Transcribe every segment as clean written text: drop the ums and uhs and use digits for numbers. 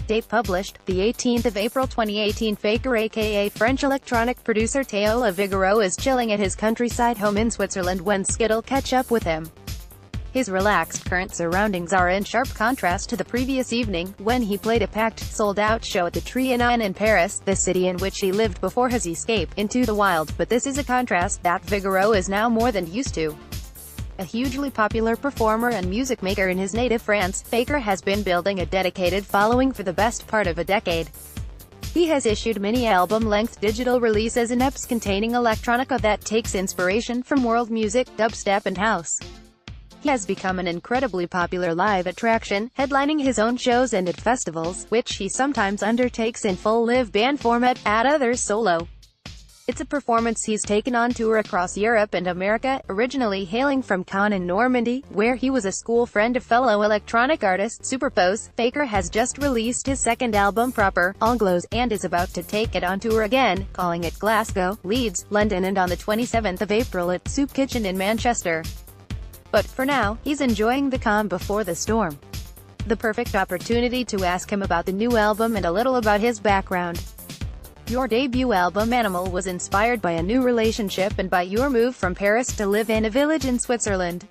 Date published, the 18th of April 2018. Fakear aka French electronic producer Théo Le Vigoureux is chilling at his countryside home in Switzerland when Skiddle catch up with him. His relaxed current surroundings are in sharp contrast to the previous evening, when he played a packed, sold-out show at the Trianon in Paris, the city in which he lived before his escape into the wild. But this is a contrast that Vigoureux is now more than used to. A hugely popular performer and music maker in his native France, Fakear has been building a dedicated following for the best part of a decade. He has issued mini-album-length digital releases and EPs containing electronica that takes inspiration from world music, dubstep and house. He has become an incredibly popular live attraction, headlining his own shows and at festivals, which he sometimes undertakes in full live band format, at others solo. It's a performance he's taken on tour across Europe and America, originally hailing from Caen in Normandy, where he was a school friend of fellow electronic artist Superpose. Fakear has just released his second album proper, All Glows, and is about to take it on tour again, calling it Glasgow, Leeds, London and on the 27th of April at Soup Kitchen in Manchester. But for now, he's enjoying the calm before the storm. The perfect opportunity to ask him about the new album and a little about his background. Your debut album Animal was inspired by a new relationship and by your move from Paris to live in a village in Switzerland.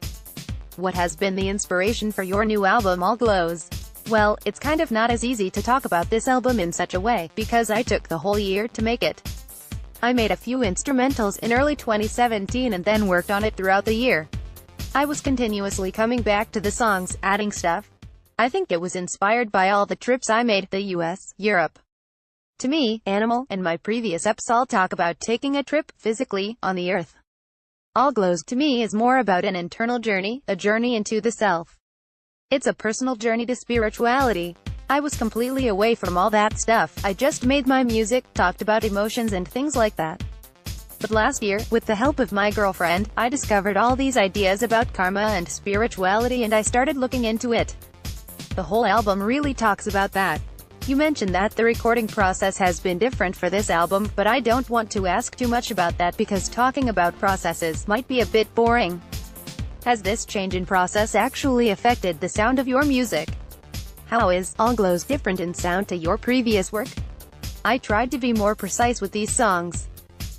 What has been the inspiration for your new album All Glows? Well, it's kind of not as easy to talk about this album in such a way, because I took the whole year to make it. I made a few instrumentals in early 2017 and then worked on it throughout the year. I was continuously coming back to the songs, adding stuff. I think it was inspired by all the trips I made, the US, Europe. To me, Animal, and my previous eps all talk about taking a trip, physically, on the earth. All Glows, to me, is more about an internal journey, a journey into the self. It's a personal journey to spirituality. I was completely away from all that stuff, I just made my music, talked about emotions and things like that. But last year, with the help of my girlfriend, I discovered all these ideas about karma and spirituality and I started looking into it. The whole album really talks about that. You mentioned that the recording process has been different for this album, but I don't want to ask too much about that because talking about processes might be a bit boring. Has this change in process actually affected the sound of your music? How is All Glows different in sound to your previous work? I tried to be more precise with these songs.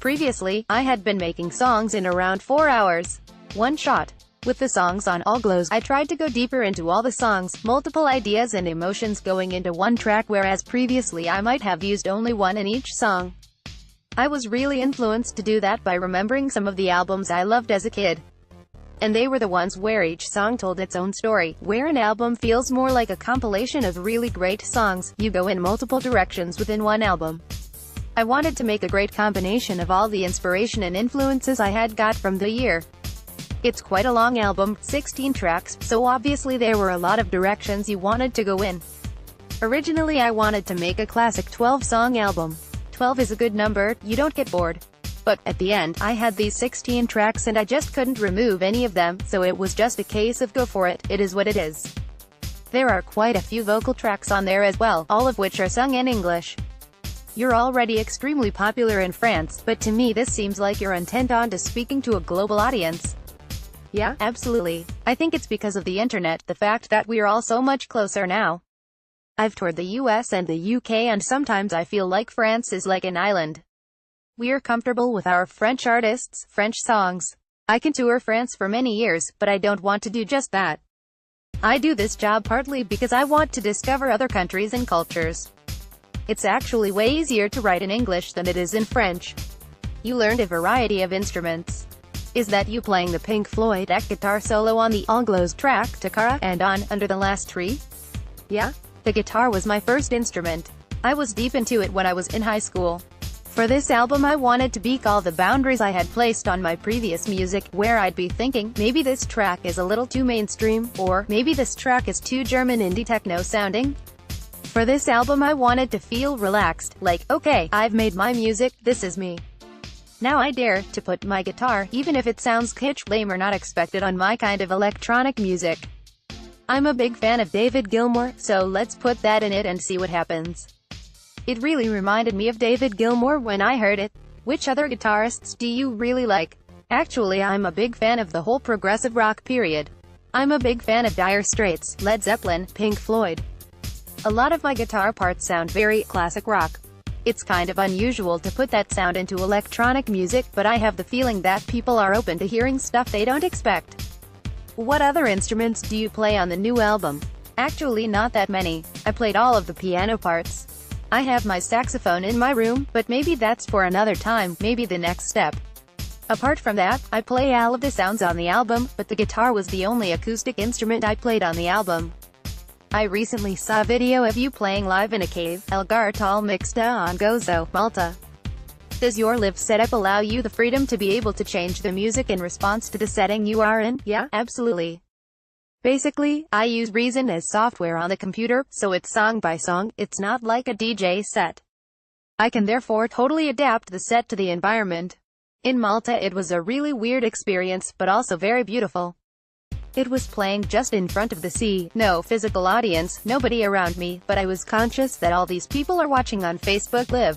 Previously, I had been making songs in around 4 hours. One shot. With the songs on All Glows, I tried to go deeper into all the songs, multiple ideas and emotions going into one track, whereas previously I might have used only one in each song. I was really influenced to do that by remembering some of the albums I loved as a kid. And they were the ones where each song told its own story, where an album feels more like a compilation of really great songs. You go in multiple directions within one album. I wanted to make a great combination of all the inspiration and influences I had got from the year. It's quite a long album, 16 tracks, so obviously there were a lot of directions you wanted to go in. Originally I wanted to make a classic 12-song album. 12 is a good number, you don't get bored. But, at the end, I had these 16 tracks and I just couldn't remove any of them, so it was just a case of go for it, it is what it is. There are quite a few vocal tracks on there as well, all of which are sung in English. You're already extremely popular in France, but to me this seems like you're intent on to speaking to a global audience. Yeah, absolutely. I think it's because of the internet, the fact that we're all so much closer now. I've toured the US and the UK and sometimes I feel like France is like an island. We're comfortable with our French artists, French songs. I can tour France for many years, but I don't want to do just that. I do this job partly because I want to discover other countries and cultures. It's actually way easier to write in English than it is in French. You learned a variety of instruments. Is that you playing the Pink Floyd guitar solo on the All Glows track, Takara, and on Under the Last Tree? Yeah? The guitar was my first instrument. I was deep into it when I was in high school. For this album I wanted to break all the boundaries I had placed on my previous music, where I'd be thinking, maybe this track is a little too mainstream, or maybe this track is too German indie techno sounding. For this album I wanted to feel relaxed, like, okay, I've made my music, this is me. Now I dare to put my guitar, even if it sounds kitsch, lame or not expected on my kind of electronic music. I'm a big fan of David Gilmour, so let's put that in it and see what happens. It really reminded me of David Gilmour when I heard it. Which other guitarists do you really like? Actually, I'm a big fan of the whole progressive rock period. I'm a big fan of Dire Straits, Led Zeppelin, Pink Floyd. A lot of my guitar parts sound very classic rock. It's kind of unusual to put that sound into electronic music, but I have the feeling that people are open to hearing stuff they don't expect. What other instruments do you play on the new album? Actually not that many. I played all of the piano parts. I have my saxophone in my room, but maybe that's for another time, maybe the next step. Apart from that, I play all of the sounds on the album, but the guitar was the only acoustic instrument I played on the album. I recently saw a video of you playing live in a cave, El Gartal Mixta on Gozo, Malta. Does your live setup allow you the freedom to be able to change the music in response to the setting you are in? Yeah, absolutely. Basically, I use Reason as software on the computer, so it's song by song, it's not like a DJ set. I can therefore totally adapt the set to the environment. In Malta it was a really weird experience, but also very beautiful. It was playing just in front of the sea, no physical audience, nobody around me, but I was conscious that all these people are watching on Facebook Live.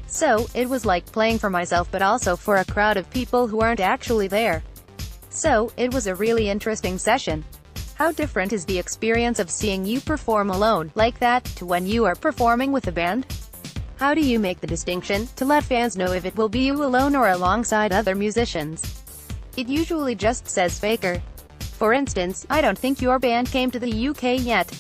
So, it was like playing for myself but also for a crowd of people who aren't actually there. So, it was a really interesting session. How different is the experience of seeing you perform alone, like that, to when you are performing with a band? How do you make the distinction, to let fans know if it will be you alone or alongside other musicians? It usually just says Fakear. For instance, I don't think your band came to the UK yet.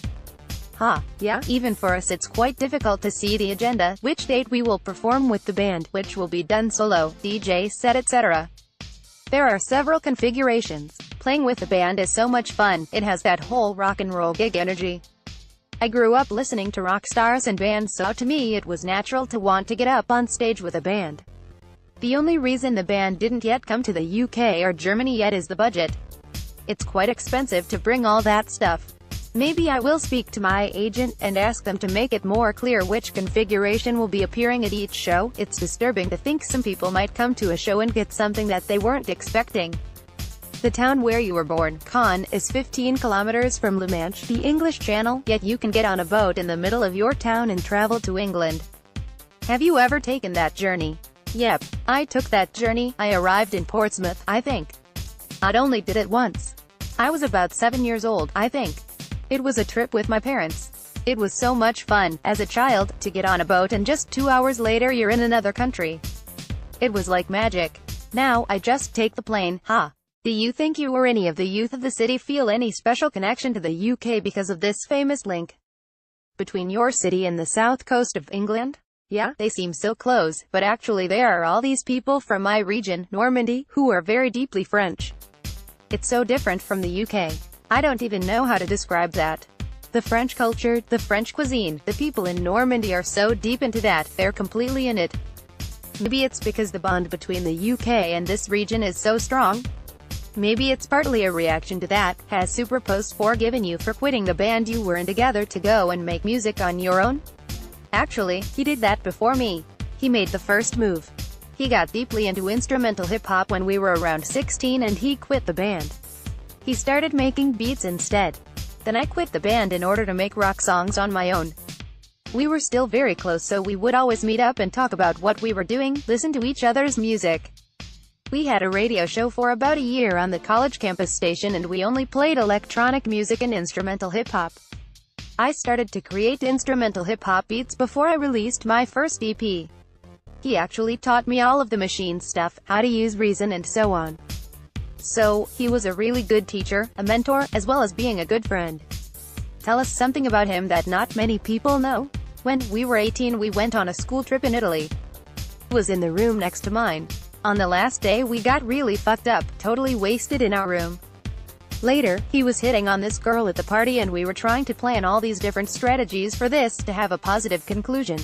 Yeah, even for us it's quite difficult to see the agenda, which date we will perform with the band, which will be done solo, DJ set etc. There are several configurations. Playing with a band is so much fun, it has that whole rock and roll gig energy. I grew up listening to rock stars and bands, so to me it was natural to want to get up on stage with a band. The only reason the band didn't yet come to the UK or Germany yet is the budget. It's quite expensive to bring all that stuff. Maybe I will speak to my agent and ask them to make it more clear which configuration will be appearing at each show. It's disturbing to think some people might come to a show and get something that they weren't expecting. The town where you were born, Caen, is 15 kilometers from La Manche, the English Channel, yet you can get on a boat in the middle of your town and travel to England. Have you ever taken that journey? Yep, I took that journey. I arrived in Portsmouth, I think. I only did it once. I was about 7 years old, I think. It was a trip with my parents. It was so much fun, as a child, to get on a boat and just 2 hours later you're in another country. It was like magic. Now, I just take the plane. Do you think you or any of the youth of the city feel any special connection to the UK because of this famous link between your city and the south coast of England? Yeah, they seem so close, but actually there are all these people from my region, Normandy, who are very deeply French. It's so different from the UK. I don't even know how to describe that. The French culture, the French cuisine, the people in Normandy are so deep into that, they're completely in it. Maybe it's because the bond between the UK and this region is so strong. Maybe it's partly a reaction to that. Has Superpost forgiven you for quitting the band you were in together to go and make music on your own? Actually, he did that before me. He made the first move. He got deeply into instrumental hip-hop when we were around 16 and he quit the band. He started making beats instead. Then I quit the band in order to make rock songs on my own. We were still very close, so we would always meet up and talk about what we were doing, listen to each other's music. We had a radio show for about a year on the college campus station and we only played electronic music and instrumental hip-hop. I started to create instrumental hip-hop beats before I released my first EP. He actually taught me all of the machine stuff, how to use Reason and so on. So, he was a really good teacher, a mentor, as well as being a good friend. Tell us something about him that not many people know. When we were 18 we went on a school trip in Italy. He was in the room next to mine. On the last day we got really fucked up, totally wasted in our room. Later, he was hitting on this girl at the party and we were trying to plan all these different strategies for this to have a positive conclusion.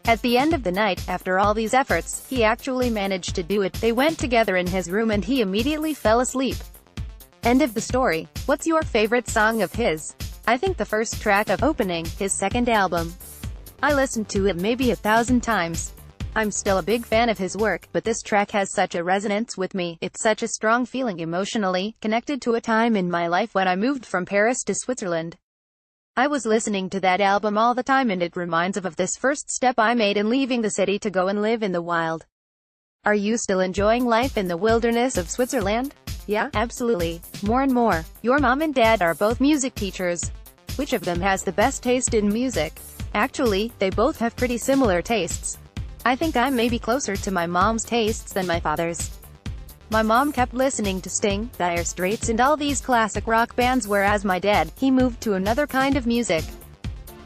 At the end of the night, after all these efforts, he actually managed to do it. They went together in his room and he immediately fell asleep. End of the story. What's your favorite song of his? I think the first track of Opening, his second album. I listened to it maybe 1,000 times. I'm still a big fan of his work, but this track has such a resonance with me. It's such a strong feeling emotionally, connected to a time in my life when I moved from Paris to Switzerland. I was listening to that album all the time and it reminds of this first step I made in leaving the city to go and live in the wild. Are you still enjoying life in the wilderness of Switzerland? Yeah, absolutely. More and more. Your mom and dad are both music teachers. Which of them has the best taste in music? Actually, they both have pretty similar tastes. I think I'm maybe closer to my mom's tastes than my father's. My mom kept listening to Sting, Dire Straits and all these classic rock bands, whereas my dad, he moved to another kind of music.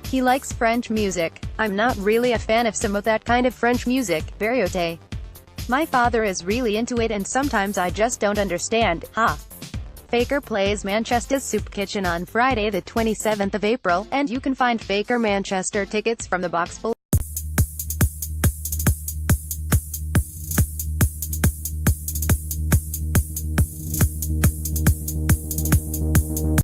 He likes French music. I'm not really a fan of some of that kind of French music, varieté. My father is really into it and sometimes I just don't understand, Fakear plays Manchester's Soup Kitchen on Friday the 27th of April, and you can find Fakear Manchester tickets from the box below.